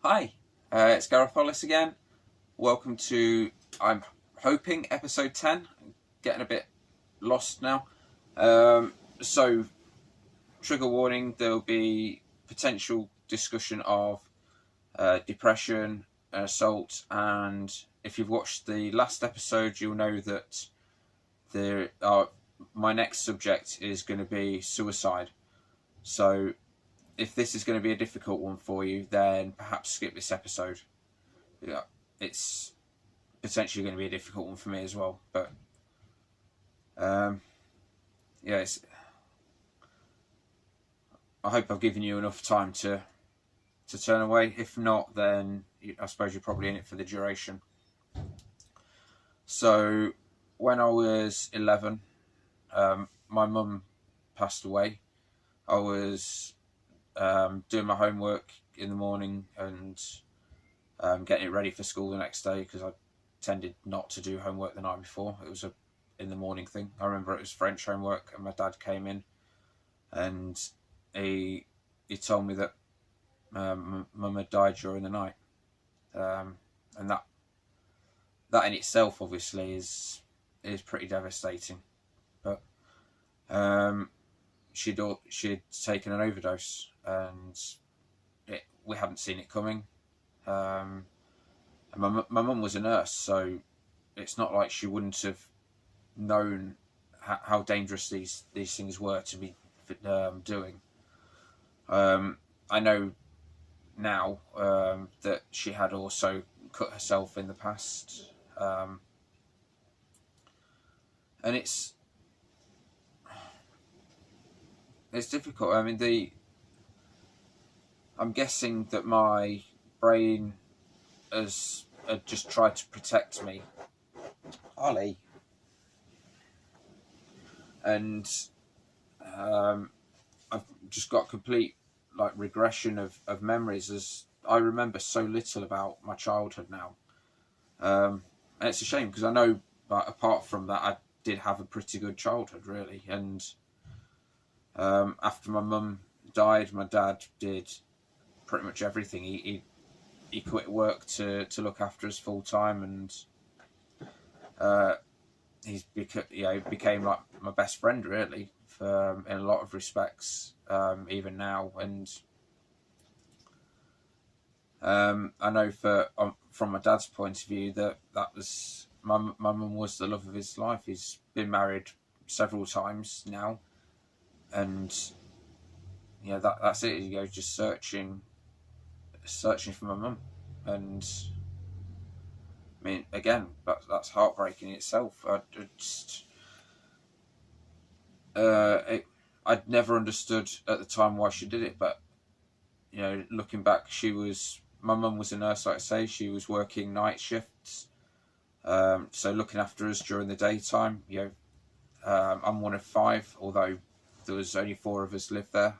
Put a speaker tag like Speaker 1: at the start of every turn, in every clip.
Speaker 1: Hi, it's Gareth Hollis again. Welcome to, I'm hoping, episode 10. I'm getting a bit lost now. So, trigger warning, there'll be potential discussion of depression, assault, and if you've watched the last episode, you'll know that my next subject is going to be suicide. So, if this is going to be a difficult one for you, then perhaps skip this episode. Yeah, it's potentially going to be a difficult one for me as well. But yeah, I hope I've given you enough time to turn away. If not, then I suppose you're probably in it for the duration. So when I was 11, my mum passed away. I was doing my homework in the morning and getting it ready for school the next day, because I tended not to do homework the night before. It was a in the morning thing. I remember it was French homework, and my dad came in and he told me that mum had died during the night, and that in itself obviously is pretty devastating. But she'd taken an overdose, and we hadn't seen it coming. And my mum was a nurse, so it's not like she wouldn't have known how dangerous these things were to be doing. I know now that she had also cut herself in the past, and it's difficult. I mean, I'm guessing that my brain has just tried to protect me, Ollie, and I've just got complete regression of memories, as I remember so little about my childhood now, and it's a shame, because I know, but apart from that, I did have a pretty good childhood, really. And after my mum died, my dad did pretty much everything. He quit work to look after us full time, and he became like my best friend, really, in a lot of respects, even now. And I know from my dad's point of view that was my mum was the love of his life. He's been married several times now, and that's it. He goes just searching for my mum, and I mean, again, that's heartbreaking in itself. I'd never understood at the time why she did it, but looking back, my mum was a nurse, like I say. She was working night shifts, so looking after us during the daytime. I'm one of 5, although there was only 4 of us lived there.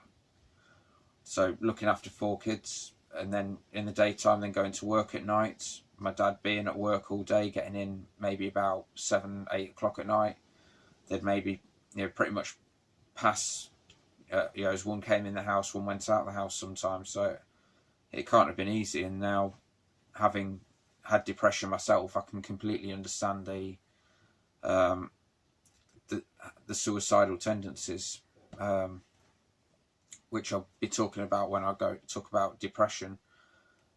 Speaker 1: So looking after 4 kids, and then in the daytime, then going to work at night. My dad being at work all day, getting in maybe about 7, 8 o'clock at night. They'd maybe pretty much pass. As one came in the house, one went out of the house sometimes. So it can't have been easy. And now, having had depression myself, I can completely understand the suicidal tendencies, which I'll be talking about when I go talk about depression.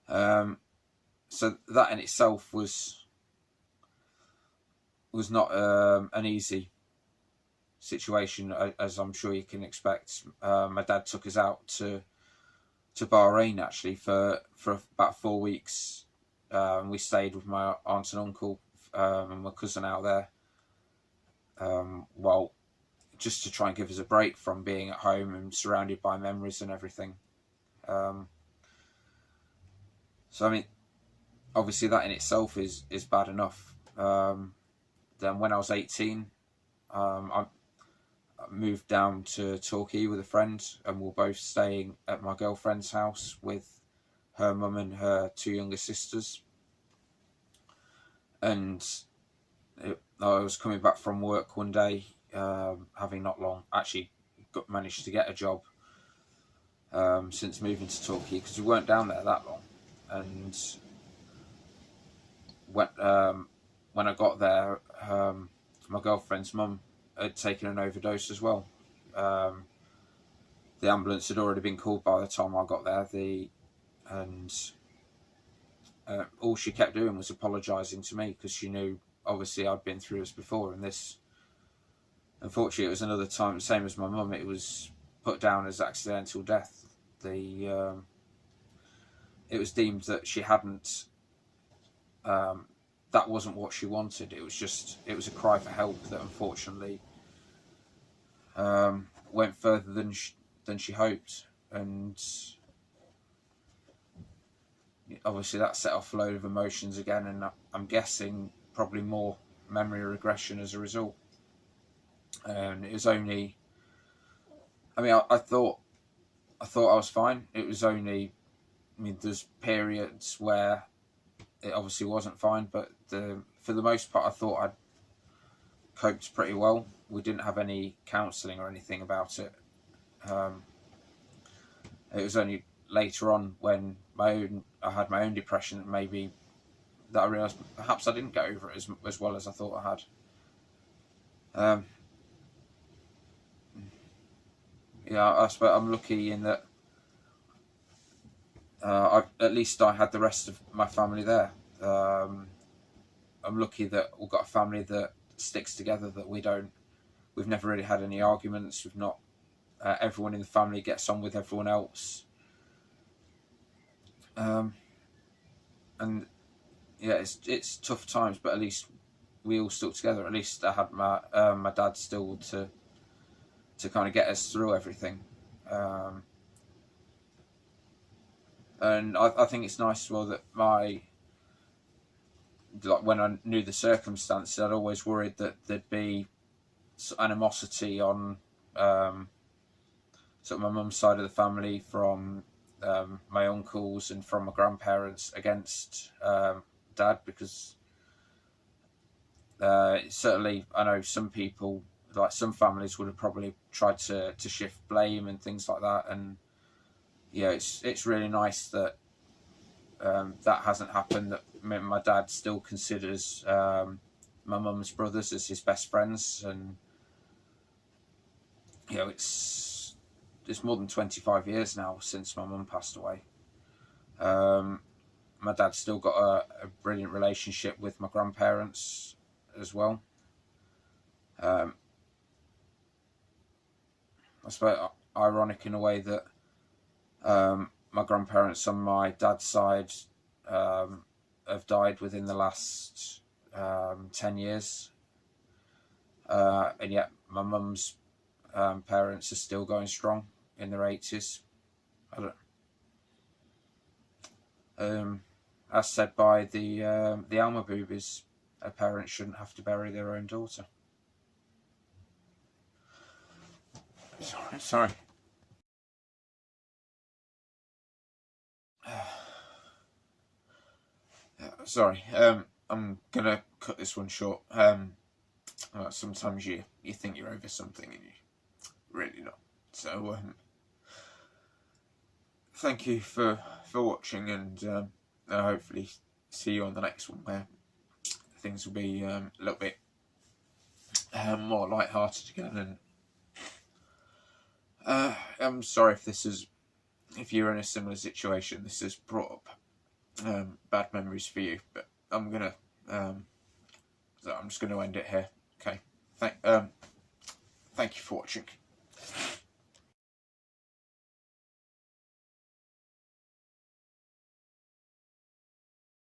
Speaker 1: So that in itself was not an easy situation, as I'm sure you can expect. My dad took us out to Bahrain, actually, for about 4 weeks. We stayed with my aunt and uncle and my cousin out there, well, just to try and give us a break from being at home and surrounded by memories and everything. So I mean, obviously that in itself is bad enough. Then when I was 18, I moved down to Torquay with a friend, and we were both staying at my girlfriend's house with her mum and her 2 younger sisters. And I was coming back from work one day, having not long actually managed to get a job since moving to Torquay, because we weren't down there that long. and when I got there, my girlfriend's mum had taken an overdose as well. The ambulance had already been called by the time I got there. And all she kept doing was apologising to me, because she knew obviously I'd been through this before, and this, unfortunately, it was another time, same as my mum, it was put down as accidental death. It was deemed that she hadn't. That wasn't what she wanted. It was a cry for help that unfortunately went further than she hoped, and obviously that set off a load of emotions again, and I'm guessing probably more memory regression as a result. And it was only, I mean, I thought I was fine. It was only, I mean, there's periods where it obviously wasn't fine, but for the most part, I thought I'd coped pretty well. We didn't have any counselling or anything about it. It was only later on when I had my own depression that I realised perhaps I didn't get over it as well as I thought I had. Yeah, I suppose I'm lucky in that at least I had the rest of my family there. I'm lucky that we've got a family that sticks together, that we've never really had any arguments. We've not, everyone in the family gets on with everyone else. And yeah, it's tough times, but at least we all stuck together. At least I had my dad still to kind of get us through everything. And I think it's nice as well that when I knew the circumstances, I'd always worried that there'd be animosity on sort of my mum's side of the family, from my uncles and from my grandparents against dad, because certainly I know some people, like some families, would have probably tried to shift blame and things like that. And yeah, it's really nice that that hasn't happened. That my dad still considers my mum's brothers as his best friends, and you know, it's more than 25 years now since my mum passed away. My dad's still got a brilliant relationship with my grandparents as well. I suppose ironic in a way that my grandparents on my dad's side have died within the last 10 years. And yet my mum's parents are still going strong in their 80s. As said by the Alma boobies, a parent shouldn't have to bury their own daughter. Sorry. Sorry. I'm gonna cut this one short. Sometimes you think you're over something and you're really not. So thank you for watching, and I'll hopefully see you on the next one, where things will be a little bit more light-hearted again. And I'm sorry if you're in a similar situation, this has brought up bad memories for you, but I'm just gonna end it here. Okay, thank you for watching.